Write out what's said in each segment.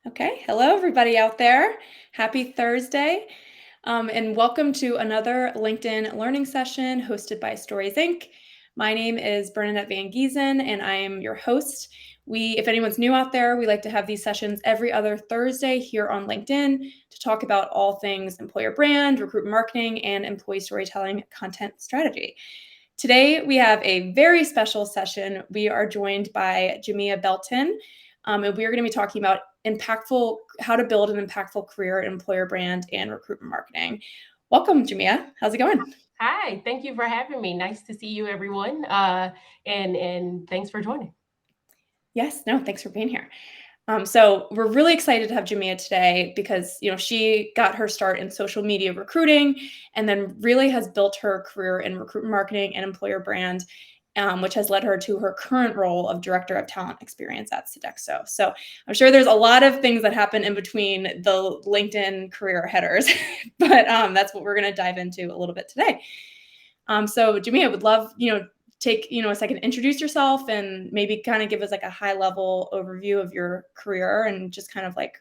Okay, hello everybody out there. Happy Thursday, and welcome to another LinkedIn learning session hosted by Stories Inc. My name is Bernadette Van Giesen, and I am your host. If anyone's new out there, we like to have these sessions every other Thursday here on LinkedIn to talk about all things employer brand, recruitment marketing, and employee storytelling content strategy. Today, we have a very special session. We are joined by Jamia Belton, and we are going to be talking about how to build an impactful career in employer brand and recruitment marketing. Welcome, Jamia. How's it going? Hi, thank you for having me. Nice to see you, everyone. And thanks for joining. Yes, no, thanks for being here. So we're really excited to have Jamia today because she got her start in social media recruiting and then really has built her career in recruitment marketing and employer brand, which has led her to her current role of Director of Talent Experience at Sodexo. So I'm sure there's a lot of things that happen in between the LinkedIn career headers, but that's what we're going to dive into a little bit today. So Jamia, would love, take, a second to introduce yourself and maybe kind of give us like a high level overview of your career and just kind of like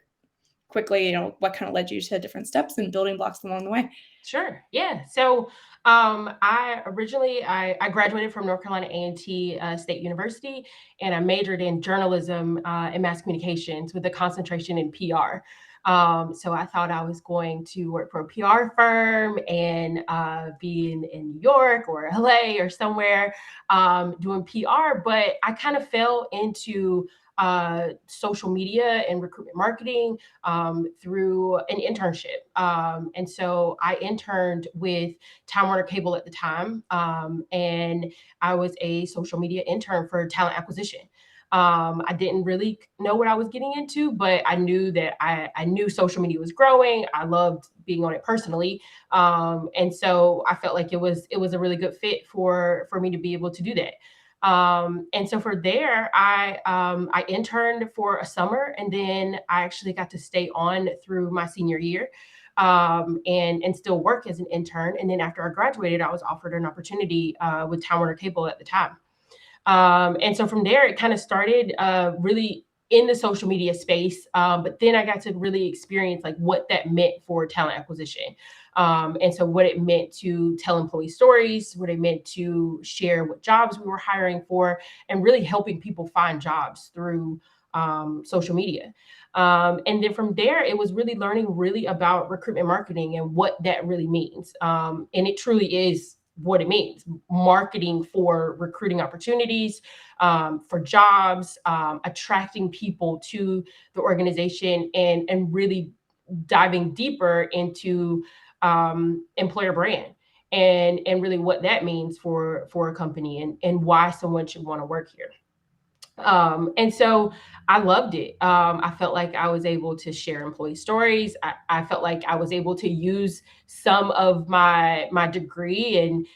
quickly, what kind of led you to different steps and building blocks along the way. Sure. Yeah. I graduated from North Carolina A&T State University, and I majored in journalism and mass communications with a concentration in PR. So I thought I was going to work for a PR firm and be in New York or LA or somewhere doing PR, but I kind of fell into social media and recruitment marketing through an internship. And so I interned with Time Warner Cable at the time, and I was a social media intern for talent acquisition. I didn't really know what I was getting into, but I knew that I knew social media was growing. I loved being on it personally, and so I felt like it was a really good fit for me to be able to do that. And so for there, I interned for a summer, and then I actually got to stay on through my senior year, and still work as an intern. And then after I graduated, I was offered an opportunity with Time Warner Cable at the time. And so from there, it kind of started really in the social media space. But then I got to really experience like what that meant for talent acquisition. And so what it meant to tell employee stories, what it meant to share what jobs we were hiring for, and really helping people find jobs through social media. And then from there, it was really learning really about recruitment marketing and what that really means. And it truly is what it means: marketing for recruiting opportunities, for jobs, attracting people to the organization, and really diving deeper into employer brand and really what that means for a company, and why someone should want to work here. And so I loved it. I felt like I was able to share employee stories. I felt like I was able to use some of my degree in,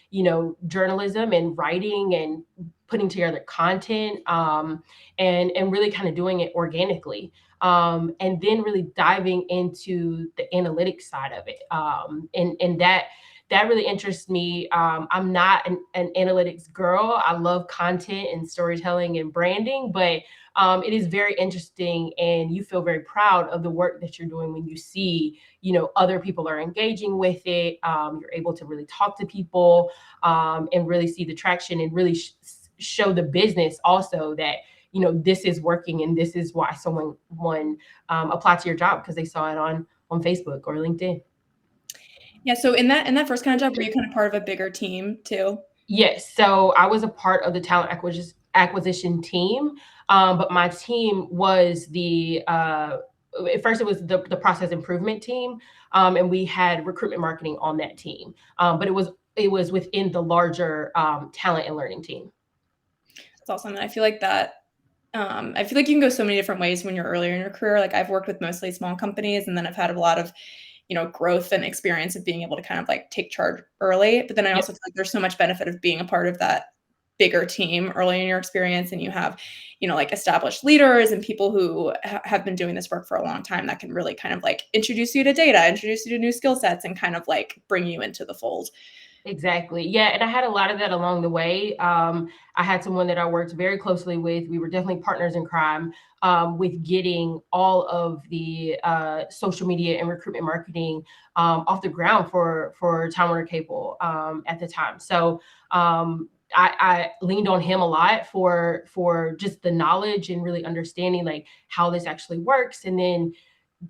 journalism and writing and putting together content, and really kind of doing it organically. And then really diving into the analytics side of it. And that really interests me. I'm not an analytics girl. I love content and storytelling and branding, but it is very interesting, and you feel very proud of the work that you're doing when you see, other people are engaging with it. You're able to really talk to people, and really see the traction, and really show the business also that this is working, and this is why someone applied to your job, because they saw it on Facebook or LinkedIn. Yeah. So in that first kind of job, were you kind of part of a bigger team too? Yes. So I was a part of the talent acquisition team, but my team was at first it was the process improvement team, and we had recruitment marketing on that team, but it was within the larger talent and learning team. That's awesome. And I feel like that. I feel like you can go so many different ways when you're earlier in your career. Like I've worked with mostly small companies, and then I've had a lot of growth and experience of being able to kind of like take charge early. But then I Yep. also feel like there's so much benefit of being a part of that bigger team early in your experience. And you have, like established leaders and people who have been doing this work for a long time that can really kind of like introduce you to data, introduce you to new skill sets, and kind of like bring you into the fold. Exactly. Yeah. And I had a lot of that along the way. I had someone that I worked very closely with. We were definitely partners in crime with getting all of the social media and recruitment marketing off the ground for Time Warner Cable at the time. So I leaned on him a lot for just the knowledge and really understanding like how this actually works, and then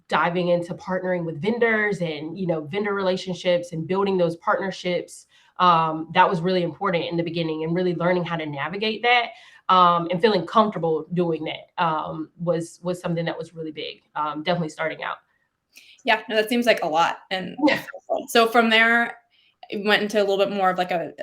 diving into partnering with vendors and vendor relationships and building those partnerships. That was really important in the beginning, and really learning how to navigate that and feeling comfortable doing that was something that was really big, definitely starting out. Yeah, no, that seems like a lot. And so from there, it went into a little bit more of like I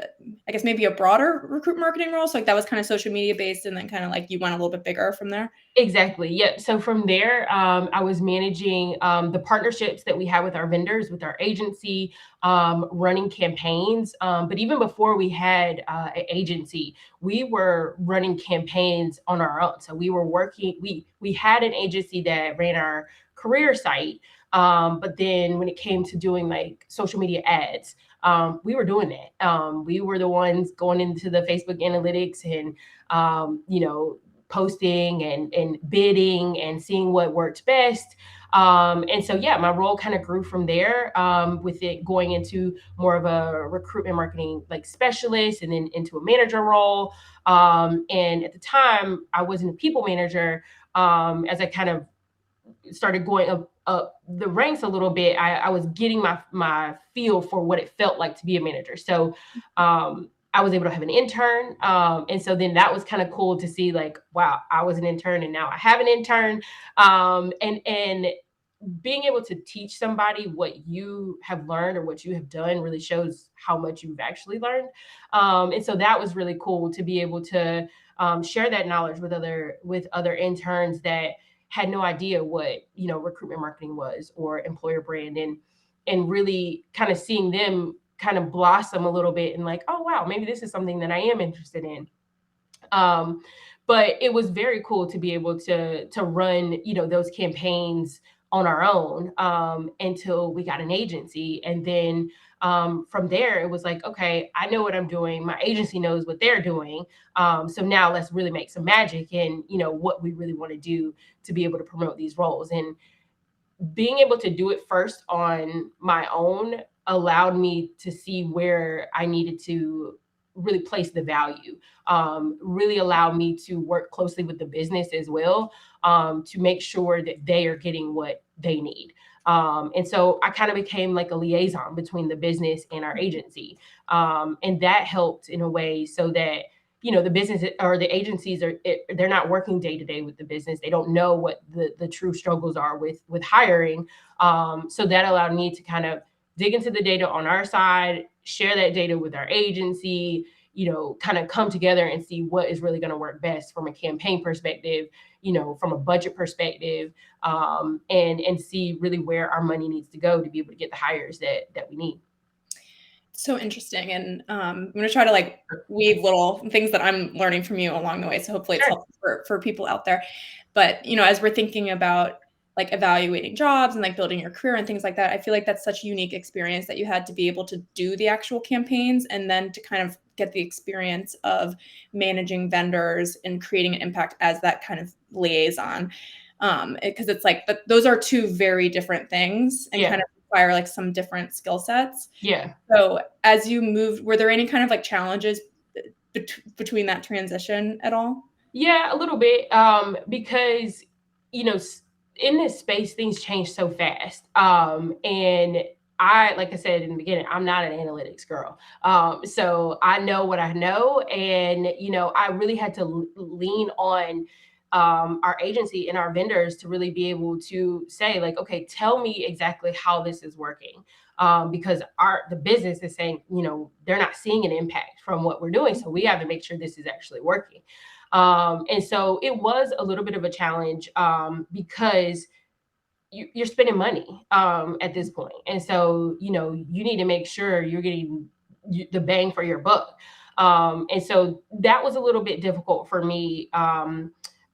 guess maybe a broader recruit marketing role. So like that was kind of social media based, and then kind of like you went a little bit bigger from there. Exactly. Yep. So from there, I was managing the partnerships that we had with our vendors, with our agency, running campaigns. But even before we had an agency, we were running campaigns on our own. So we were working. We had an agency that ran our career site, but then when it came to doing like social media ads, we were doing that. We were the ones going into the Facebook analytics and posting and bidding and seeing what worked best. And so, yeah, my role kind of grew from there, with it going into more of a recruitment marketing like specialist, and then into a manager role. And at the time, I wasn't a people manager. As I kind of started going up the ranks a little bit, I was getting my feel for what it felt like to be a manager. So I was able to have an intern. And so then that was kind of cool to see like, wow, I was an intern and now I have an intern. And being able to teach somebody what you have learned or what you have done really shows how much you've actually learned. And so that was really cool to be able to share that knowledge with other interns that had no idea what recruitment marketing was or employer brand, and really kind of seeing them kind of blossom a little bit and like, oh wow, maybe this is something that I am interested in. But it was very cool to be able to run those campaigns on our own until we got an agency. And then from there it was like, okay, I know what I'm doing, my agency knows what they're doing, so now let's really make some magic and what we really want to do to be able to promote these roles. And being able to do it first on my own allowed me to see where I needed to really place the value, really allowed me to work closely with the business as well, to make sure that they are getting what they need. And so I kind of became like a liaison between the business and our agency. And that helped in a way so that the business or the agencies they're not working day to day with the business. They don't know what the true struggles are with hiring. So that allowed me to kind of dig into the data on our side, share that data with our agency, kind of come together and see what is really going to work best from a campaign perspective, from a budget perspective, and see really where our money needs to go to be able to get the hires that we need. So interesting. And I'm going to try to like weave little things that I'm learning from you along the way. So hopefully it's Sure. helpful for people out there. But, as we're thinking about like evaluating jobs and like building your career and things like that, I feel like that's such a unique experience that you had to be able to do the actual campaigns and then to kind of get the experience of managing vendors and creating an impact as that kind of liaison. Because it's like, but those are two very different things and kind of require like some different skill sets. Yeah. So as you moved, were there any kind of like challenges between that transition at all? Yeah, a little bit. Because in this space, things change so fast. And like I said in the beginning, I'm not an analytics girl. So I know what I know, and I really had to lean on our agency and our vendors to really be able to say, like, okay, tell me exactly how this is working. Because the business is saying, they're not seeing an impact from what we're doing. So we have to make sure this is actually working. And so it was a little bit of a challenge, because you're spending money at this point. And so, you need to make sure you're getting the bang for your buck. And so that was a little bit difficult for me,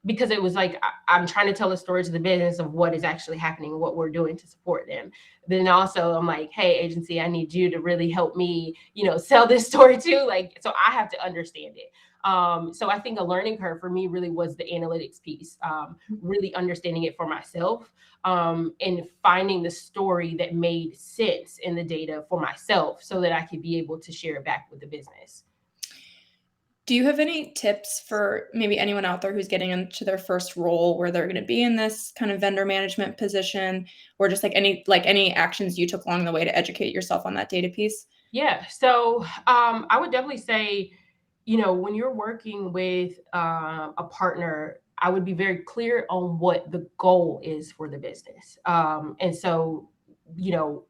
because it was like I'm trying to tell a story to the business of what is actually happening, what we're doing to support them. Then also I'm like, hey, agency, I need you to really help me, sell this story too. Like, so I have to understand it. So I think a learning curve for me really was the analytics piece, really understanding it for myself, and finding the story that made sense in the data for myself so that I could be able to share it back with the business. Do you have any tips for maybe anyone out there who's getting into their first role where they're going to be in this kind of vendor management position, or just any actions you took along the way to educate yourself on that data piece? Yeah. So I would definitely say, when you're working with a partner, I would be very clear on what the goal is for the business. And so,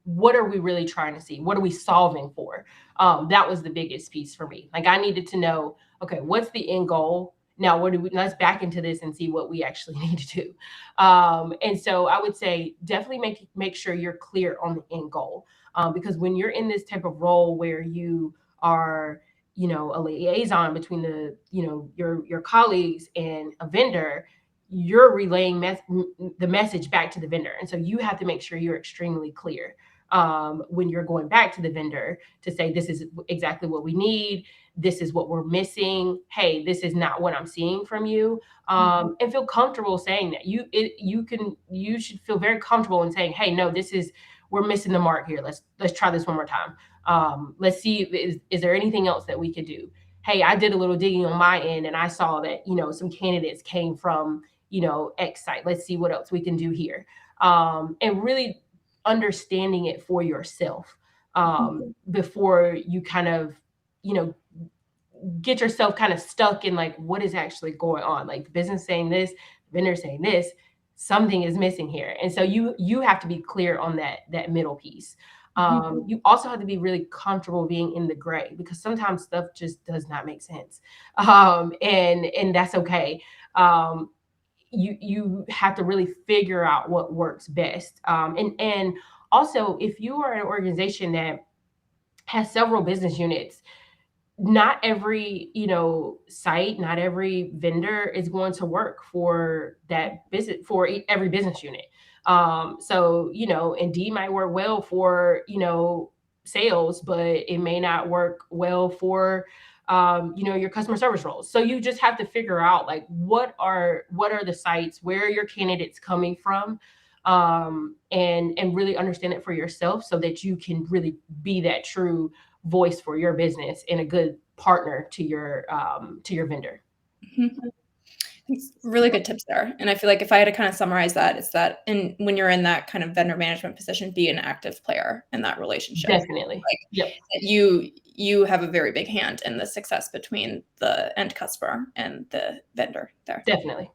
what are we really trying to see? What are we solving for? That was the biggest piece for me. Like, I needed to know, okay, what's the end goal? Now, let's back into this and see what we actually need to do. And so I would say definitely make sure you're clear on the end goal. Because when you're in this type of role where you are, a liaison between your colleagues and a vendor, you're relaying the message back to the vendor, and so you have to make sure you're extremely clear when you're going back to the vendor to say, this is exactly what we need, this is what we're missing, hey, this is not what I'm seeing from you, and feel comfortable saying that. You should feel very comfortable in saying, hey, no, we're missing the mark here. Let's try this one more time. Let's see, is there anything else that we could do? Hey, I did a little digging on my end and I saw that, some candidates came from, X site. Let's see what else we can do here. And really understanding it for yourself before you kind of, get yourself kind of stuck in like, what is actually going on? Like, the business saying this, vendor saying this, something is missing here. And so you have to be clear on that middle piece. You also have to be really comfortable being in the gray, because sometimes stuff just does not make sense. And that's okay. You have to really figure out what works best. And also, if you are an organization that has several business units, not every site, not every vendor is going to work for that business, for every business unit. So Indeed might work well for sales, but it may not work well for your customer service roles. So you just have to figure out, like, what are the sites, where are your candidates coming from, and really understand it for yourself so that you can really be that true voice for your business and a good partner to your vendor. Really good tips there. And I feel like if I had to kind of summarize that, it's that when you're in that kind of vendor management position, be an active player in that relationship. Definitely. Like, yep. You have a very big hand in the success between the end customer and the vendor there. Definitely.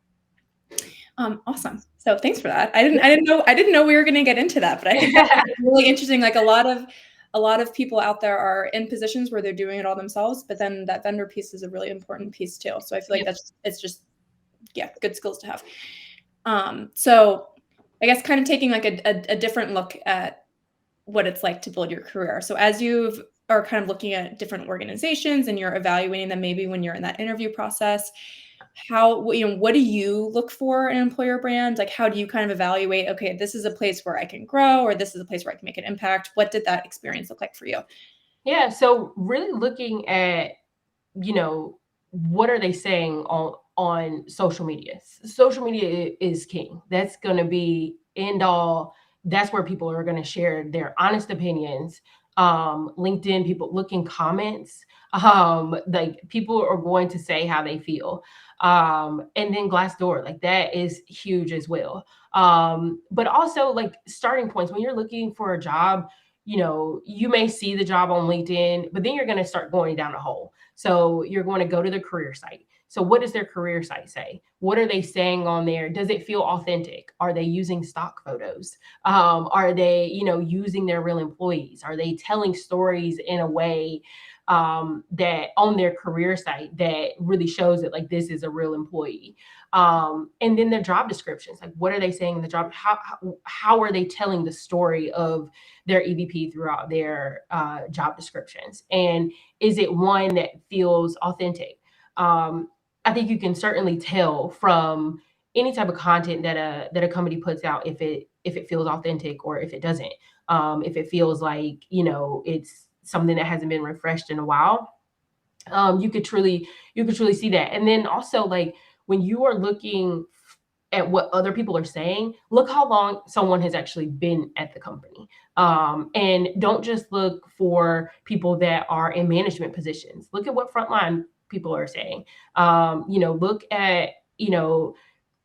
Awesome. So thanks for that. I didn't know we were going to get into that, but I think that's really interesting. Like, a lot of people out there are in positions where they're doing it all themselves, but then that vendor piece is a really important piece too. So I feel like it's just good skills to have. So I guess kind of taking like a different look at what it's like to build your career. So as you are kind of looking at different organizations and you're evaluating them, maybe when you're in that interview process, what do you look for in an employer brand? Like, how do you kind of evaluate, okay, this is a place where I can grow, or this is a place where I can make an impact? What did that experience look like for you? Yeah. So really looking at, what are they saying on social media? Social media is king. That's going to be end all. That's where people are going to share their honest opinions. LinkedIn, people looking comments. Like, people are going to say how they feel. And then Glassdoor, like, that is huge as well. But also, like, starting points when you're looking for a job, you may see the job on LinkedIn, but then you're going to start going down a hole. So you're going to go to the career site. So what does their career site say? What are they saying on there? Does it feel authentic? Are they using stock photos? Are they, using their real employees? Are they telling stories in a way that on their career site that really shows that, like, this is a real employee? And then the job descriptions, like, what are they saying in the job? How are they telling the story of their EVP throughout their job descriptions? And is it one that feels authentic? I think you can certainly tell from any type of content that a company puts out if it feels authentic or if it doesn't. If it feels like, it's something that hasn't been refreshed in a while, you could truly see that. And then also, like, when you are looking at what other people are saying, look how long someone has actually been at the company. And don't just look for people that are in management positions. Look at what frontline people are saying. Look at,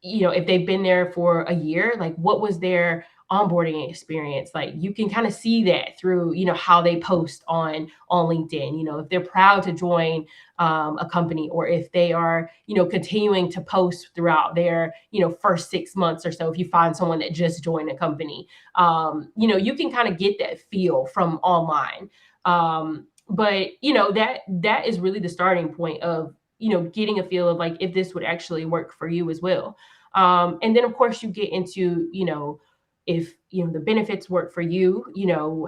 if they've been there for a year, like, what was their onboarding experience like? You can kind of see that through, how they post on LinkedIn. If they're proud to join a company, or if they are, continuing to post throughout their, first 6 months or so. If you find someone that just joined a company, you can kind of get that feel from online. But that is really the starting point of, getting a feel of, like, if this would actually work for you as well. And then, of course, you get into, if, the benefits work for you,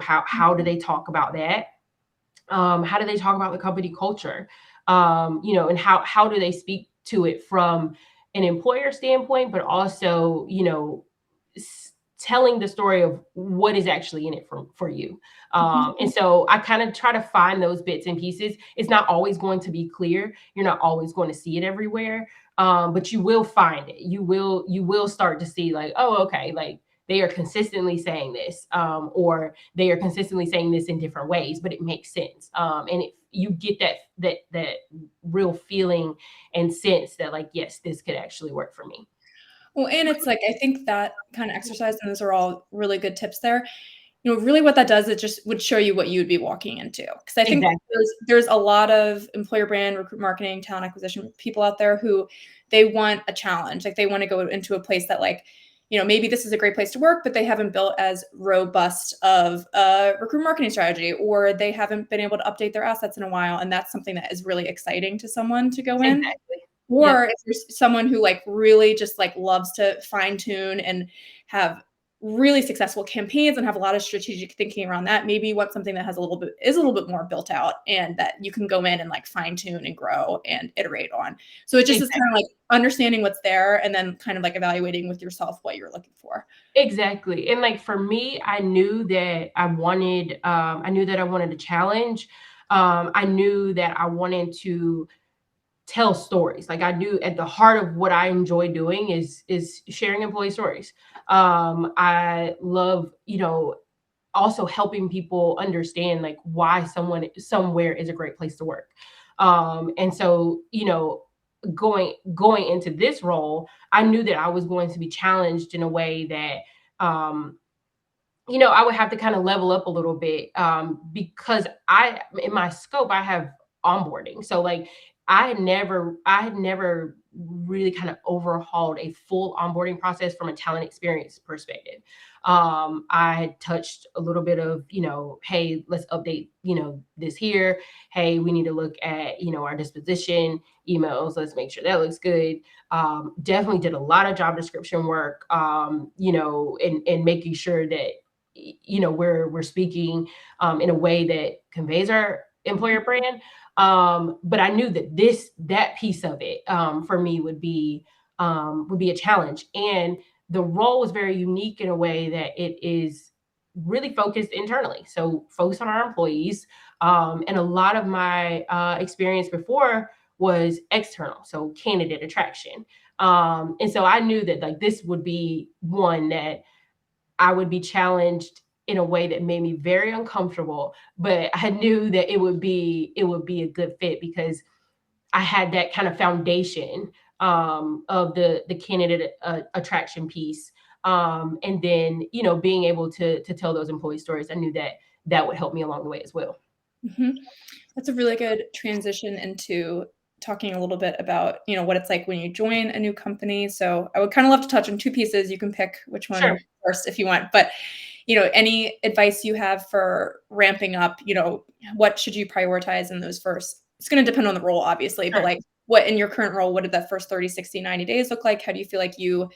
how do they talk about that? How do they talk about the company culture? And how do they speak to it from an employer standpoint, but also, telling the story of what is actually in it for you. Mhm. And so I kind of try to find those bits and pieces. It's not always going to be clear. You're not always going to see it everywhere. But you will find it. You will start to see, like, oh, okay, like, they are consistently saying this, or they are consistently saying this in different ways, but it makes sense. And you get that real feeling and sense that, like, yes, this could actually work for me. Well, and it's like, I think that kind of exercise, and those are all really good tips there. Really what that does, it just would show you what you would be walking into. Because I think Exactly. there's a lot of employer brand, recruit marketing, talent acquisition people out there who they want a challenge. Like, they wanna go into a place that, like, maybe this is a great place to work, but they haven't built as robust of a recruit marketing strategy, or they haven't been able to update their assets in a while, and that's something that is really exciting to someone to go in. Exactly. Yep. Or if there's someone who, like, really just, like, loves to fine tune and have really successful campaigns and have a lot of strategic thinking around that, maybe you want something that has a little bit more built out and that you can go in and, like, fine tune and grow and iterate on. So it just is kinda Exactly. like understanding what's there and then kind of, like, evaluating with yourself what you're looking for. Exactly. And, like, for me, I knew that I wanted a challenge. I knew that I wanted to tell stories. Like, I knew at the heart of what I enjoy doing is sharing employee stories. I love, also helping people understand, like, why someone somewhere is a great place to work. And so, going into this role, I knew that I was going to be challenged in a way that, I would have to kind of level up a little bit, because in my scope, I have onboarding. So, like, I had never really kind of overhauled a full onboarding process from a talent experience perspective. I had touched a little bit of, hey, let's update, this here. Hey, we need to look at, our disposition emails. Let's make sure that looks good. Definitely did a lot of job description work, and making sure that, we're speaking in a way that conveys our employer brand. But I knew that that piece of it, for me, would be a challenge. And the role was very unique in a way that it is really focused internally, so focused on our employees. And a lot of my experience before was external, so candidate attraction. And so I knew that, like, this would be one that I would be challenged in a way that made me very uncomfortable, but I knew that it would be a good fit because I had that kind of foundation, of the candidate attraction piece, and then, being able to tell those employee stories. I knew that that would help me along the way as well. Mhm. That's a really good transition into talking a little bit about, what it's like when you join a new company. So I would kind of love to touch on two pieces. You can pick which Sure, one first if you want. But, any advice you have for ramping up, what should you prioritize in those first? It's going to depend on the role, obviously, but, sure. like, what in your current role, what did that first 30, 60, 90 days look like? How do you feel like you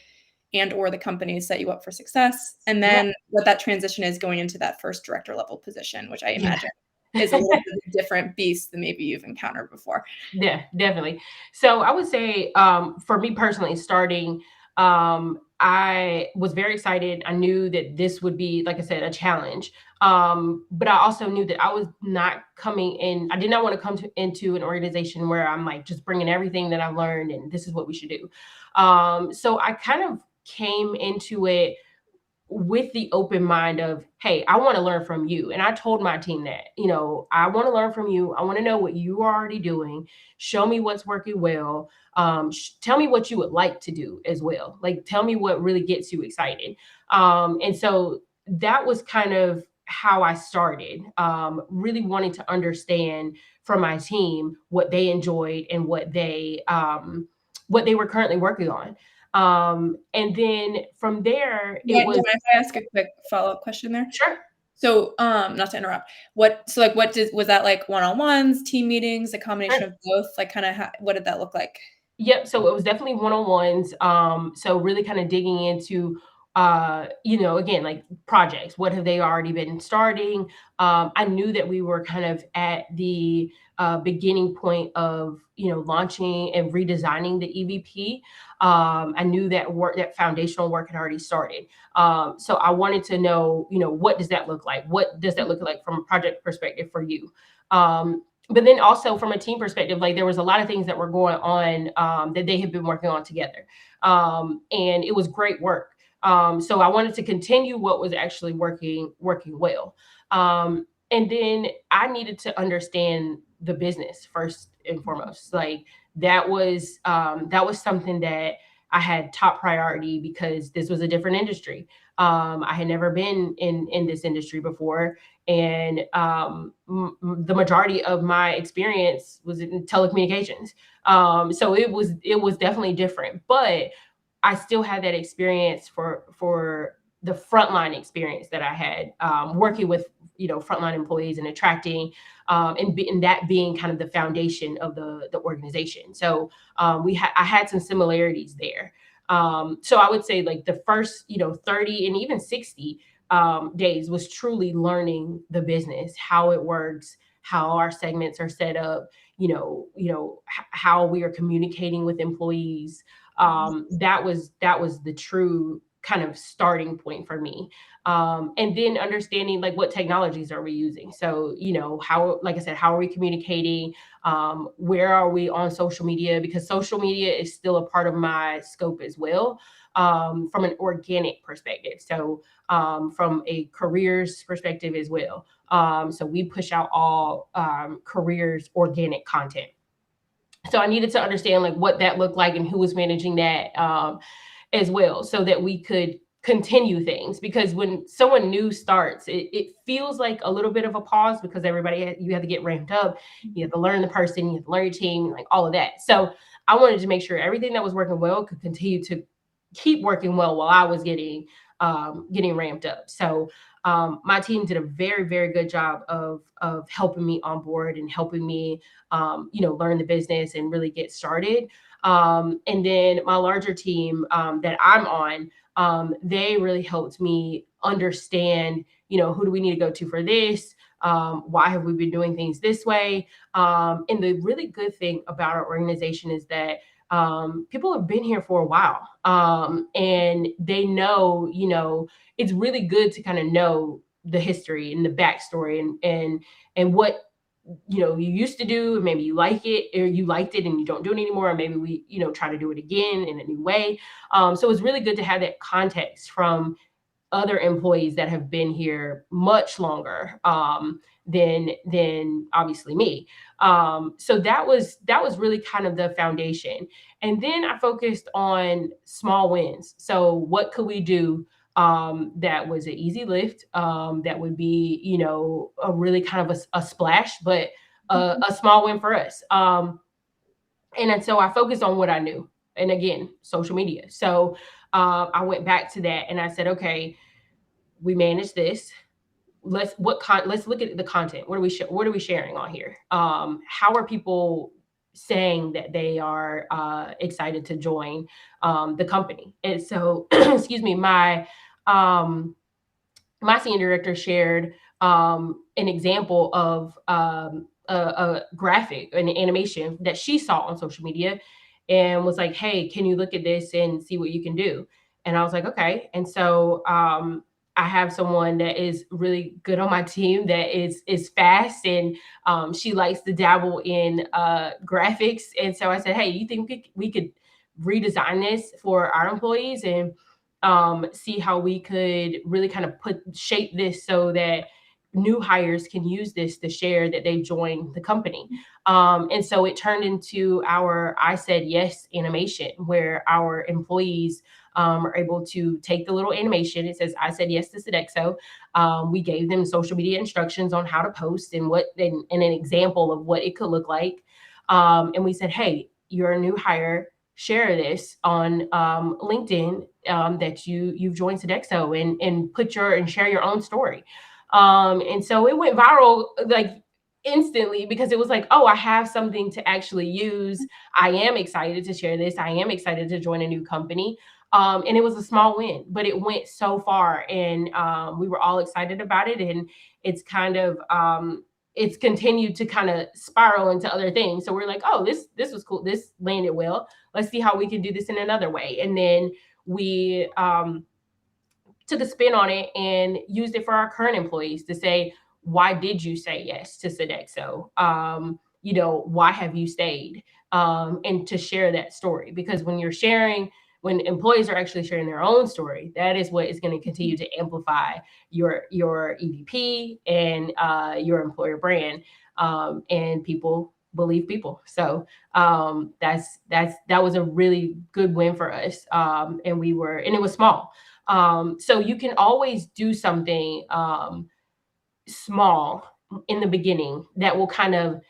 and or the company set you up for success? And Yeah. then what that transition is going into that first director level position, which I Yeah. imagine. is a little bit of a different beast than maybe you've encountered before. Yeah, definitely. So I would say, for me personally, starting, I was very excited. I knew that this would be, like I said, a challenge. But I also knew that I was not coming in. I did not want to come into an organization where I'm like just bringing everything that I've learned and this is what we should do. So I kind of came into it with the open mind of, hey, I want to learn from you. And I told my team that, I want to learn from you. I want to know what you are already doing. Show me what's working well. Tell me what you would like to do as well. Like, tell me what really gets you excited. And so that was kind of how I started, really wanting to understand from my team what they enjoyed and what they were currently working on. And then from there, Do it you was mind if I ask a quick follow-up question there? sure. So, not to interrupt, was that like one-on-ones, team meetings, a combination Sure. of both? Like, kinda what did that look like? Yep. So it was definitely one-on-ones. So really kind of digging into, again, like projects. What have they already been starting? I knew that we were kind of at the beginning point of, launching and redesigning the EVP. I knew that foundational work had already started. So I wanted to know, what does that look like? What does that look like from a project perspective for you? But then also from a team perspective, like there was a lot of things that were going on, that they had been working on together, and it was great work. So I wanted to continue what was actually working well, and then I needed to understand the business first and foremost. Like that was something that I had top priority because this was a different industry. I had never been in this industry before, and the majority of my experience was in telecommunications. So it was definitely different, but I still had that experience for the frontline experience that I had, working with frontline employees and attracting, and that being kind of the foundation of the organization. So I had some similarities there. So I would say like the first 30 and even 60 days was truly learning the business, how it works, how our segments are set up, how we are communicating with employees. That was the true kind of starting point for me. And then understanding like what technologies are we using. So, how, like I said, how are we communicating? Where are we on social media? Because social media is still a part of my scope as well, from an organic perspective. So, from a careers perspective as well. So we push out all careers organic content. So I needed to understand like what that looked like and who was managing that, as well, so that we could continue things. Because when someone new starts, it feels like a little bit of a pause because you have to get ramped up, you have to learn the person, you have to learn your team, like all of that. So I wanted to make sure everything that was working well could continue to keep working well while I was getting ramped up. So my team did a very, very good job of helping me on board and helping me, learn the business and really get started. And then my larger team, that I'm on, they really helped me understand, who do we need to go to for this? Why have we been doing things this way? And the really good thing about our organization is that people have been here for a while, and they know, it's really good to kind of know the history and the backstory and what you used to do, and maybe you like it or you liked it and you don't do it anymore, or maybe we try to do it again in a new way. So it's really good to have that context from other employees that have been here much longer, than obviously me. So that was really kind of the foundation. And then I focused on small wins. So what could we do, that was an easy lift, that would be a really kind of a splash, but Mhm. a small win for us. And then so I focused on what I knew, and again, social media. So I went back to that and I said, okay, we manage this. Let's look at the content. What are we sharing on here? How are people saying that they are excited to join the company? And so excuse me, um my senior director shared an example of a graphic, an animation that she saw on social media, and was like, hey, can you look at this and see what you can do? And I was like, okay. And so I have someone that is really good on my team that is fast, and she likes to dabble in graphics. And so I said, hey, you think we could redesign this for our employees and see how we could really kind of shape this so that new hires can use this to share that they've joined the company. And so it turned into our I Said Yes animation, where our employees are able to take the little animation. It says, I said yes to Sodexo. We gave them social media instructions on how to post and and an example of what it could look like. And we said, hey, you're a new hire. Share this on LinkedIn that you've joined Sodexo, and share your own story. And so it went viral like instantly, because it was like, oh, I have something to actually use. I am excited to share this. I am excited to join a new company. And it was a small win, but it went so far, and we were all excited about it. And it's kind of it's continued to kind of spiral into other things. So we're like, oh, this was cool. This landed well. Let's see how we can do this in another way. And then we took a spin on it and used it for our current employees to say, why did you say yes to Sodexo? Why have you stayed? And to share that story, because when employees are actually sharing their own story, that is what is going to continue to amplify your EVP and your employer brand. And people believe people. So that was a really good win for us. And it was small. So you can always do something small in the beginning that will kind of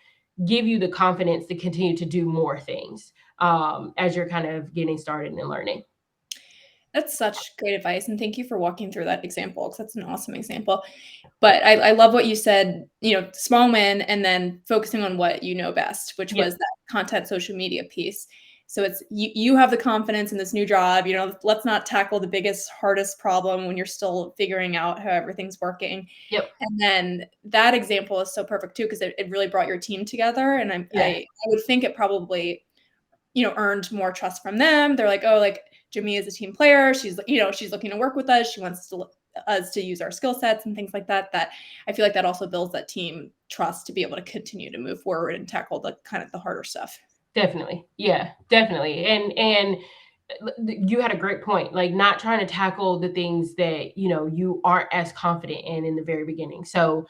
give you the confidence to continue to do more things as you're kind of getting started and learning. That's such great advice, and thank you for walking through that example, because that's an awesome example. But I love what you said, small win and then focusing on what you know best, which Yep. was that content social media piece. So it's you have the confidence in this new job, let's not tackle the biggest, hardest problem when you're still figuring out how everything's working. Yep. And then that example is so perfect too, because it really brought your team together. And Yeah. I would think it probably earned more trust from them. They're like, oh, like Jamia is a team player. She's looking to work with us. She wants us to use our skill sets and things like that. That I feel like that also builds that team trust to be able to continue to move forward and tackle the kind of the harder stuff. Definitely. Yeah, definitely. And you had a great point, like not trying to tackle the things that, you aren't as confident in the very beginning. So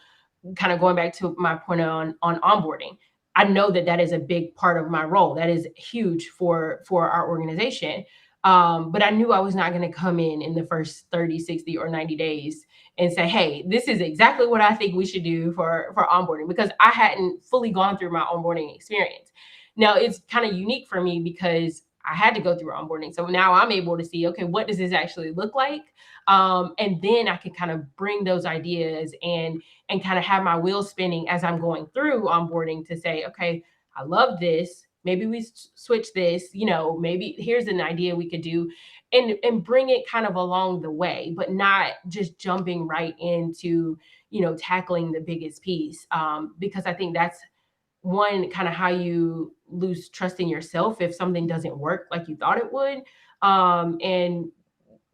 kind of going back to my point on onboarding, I know that is a big part of my role. That is huge for our organization. But I knew I was not going to come in the first 30, 60, or 90 days and say, hey, this is exactly what I think we should do for onboarding, because I hadn't fully gone through my onboarding experience. Now it's kind of unique for me because I had to go through onboarding. So now I'm able to see, okay, what does this actually look like? And then I can kind of bring those ideas and kind of have my wheels spinning as I'm going through onboarding to say, okay, I love this. Maybe we switch this, maybe here's an idea we could do, and bring it kind of along the way, but not just jumping right into, tackling the biggest piece. Because I think that's one, kind of how you lose trust in yourself if something doesn't work like you thought it would. And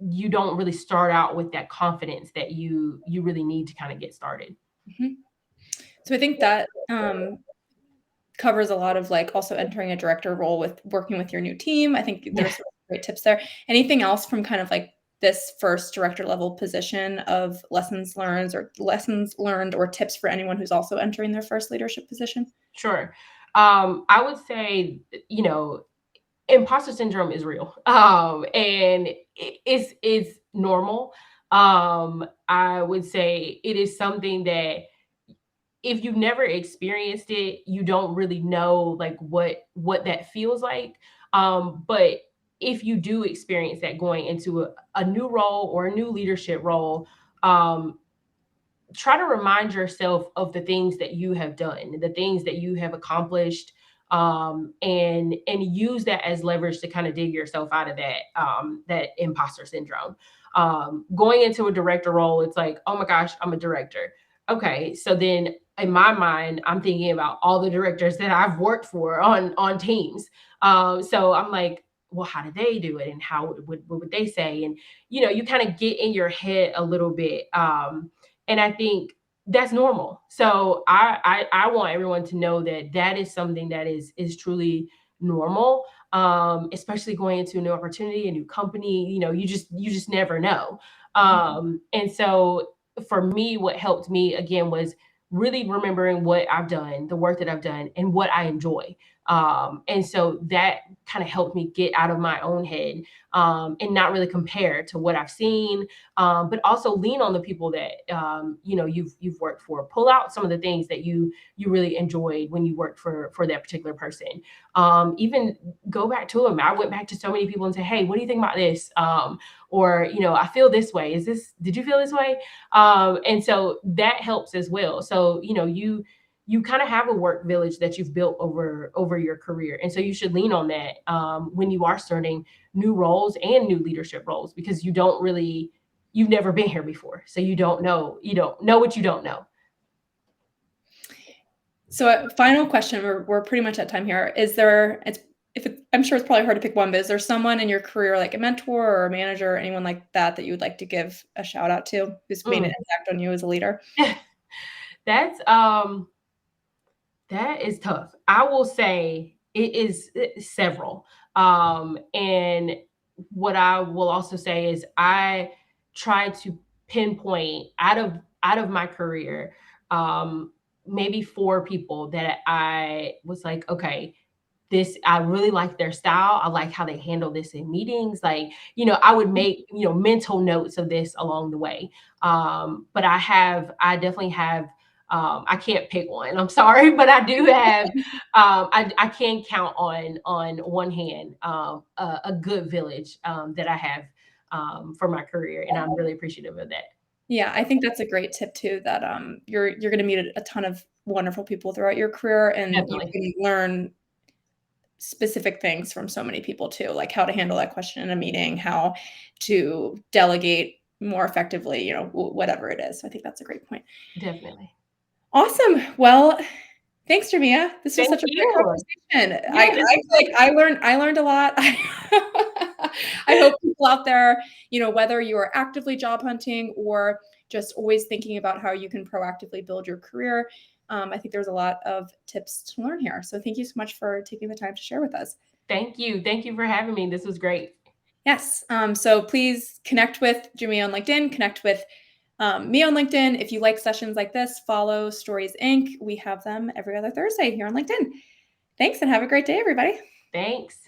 you don't really start out with that confidence that you really need to kind of get started. Mm-hmm. So I think that covers a lot of like also entering a director role with working with your new team. I think there's some great tips there. Anything else from kind of like this first director level position of lessons learned or tips for anyone who's also entering their first leadership position? Sure. I would say, imposter syndrome is real. And it's normal. I would say it is something that if you've never experienced it, you don't really know like what that feels like. But if you do experience that going into a new role or a new leadership role, try to remind yourself of the things that you have done, the things that you have accomplished, and use that as leverage to kind of dig yourself out of that imposter syndrome. Going into a director role, it's like, oh my gosh, I'm a director. okay, so then in my mind, I'm thinking about all the directors that I've worked for on teams. So I'm like, well, how did they do it, and how what would they say? And you kind of get in your head a little bit, and I think that's normal. So I want everyone to know that that is something that is truly normal, especially going into a new opportunity, a new company. You just never know. And so for me, what helped me again was really remembering what I've done, the work that I've done, and what I enjoy. And so that kind of helped me get out of my own head, and not really compare to what I've seen, but also lean on the people that you've worked for. Pull out some of the things that you really enjoyed when you worked for that particular person. Even go back to them. I went back to so many people and said, "Hey, what do you think about this?" Or I feel this way. Did you feel this way? And so that helps as well. So you kind of have a work village that you've built over your career, and so you should lean on that, when you are starting new roles and new leadership roles, because you've never been here before, so you don't know what you don't know. So, a final question. We're pretty much at time here. Is there? I'm sure it's probably hard to pick one, but is there someone in your career, like a mentor or a manager or anyone like that, that you would like to give a shout out to, who's made an Mm. impact on you as a leader? That's That is tough. I will say it is several. And what I will also say is I try to pinpoint out of my career, um, maybe four people that I was like, okay, this I really like their style. I like how they handle this in meetings. Like, I would make, mental notes of this along the way. But I definitely have, I can't pick one. I'm sorry, but I do have, I can count on one hand, a good village, that I have, for my career. And I'm really appreciative of that. Yeah, I think that's a great tip too, that, you're gonna meet a ton of wonderful people throughout your career, and you Definitely. can learn specific things from so many people too, like how to handle that question in a meeting, how to delegate more effectively, whatever it is. So I think that's a great point. Definitely. Awesome. Well, thanks, Jamia. This was Thank such a great you. conversation. Yeah, I this I is feel like I learned a lot. I hope people out there, whether you are actively job hunting or just always thinking about how you can proactively build your career, I think there's a lot of tips to learn here. So thank you so much for taking the time to share with us. Thank you. Thank you for having me. This was great. Yes. So please connect with Jamia on LinkedIn, connect with me on LinkedIn. If you like sessions like this, follow Stories Inc. We have them every other Thursday here on LinkedIn. Thanks and have a great day, everybody. Thanks.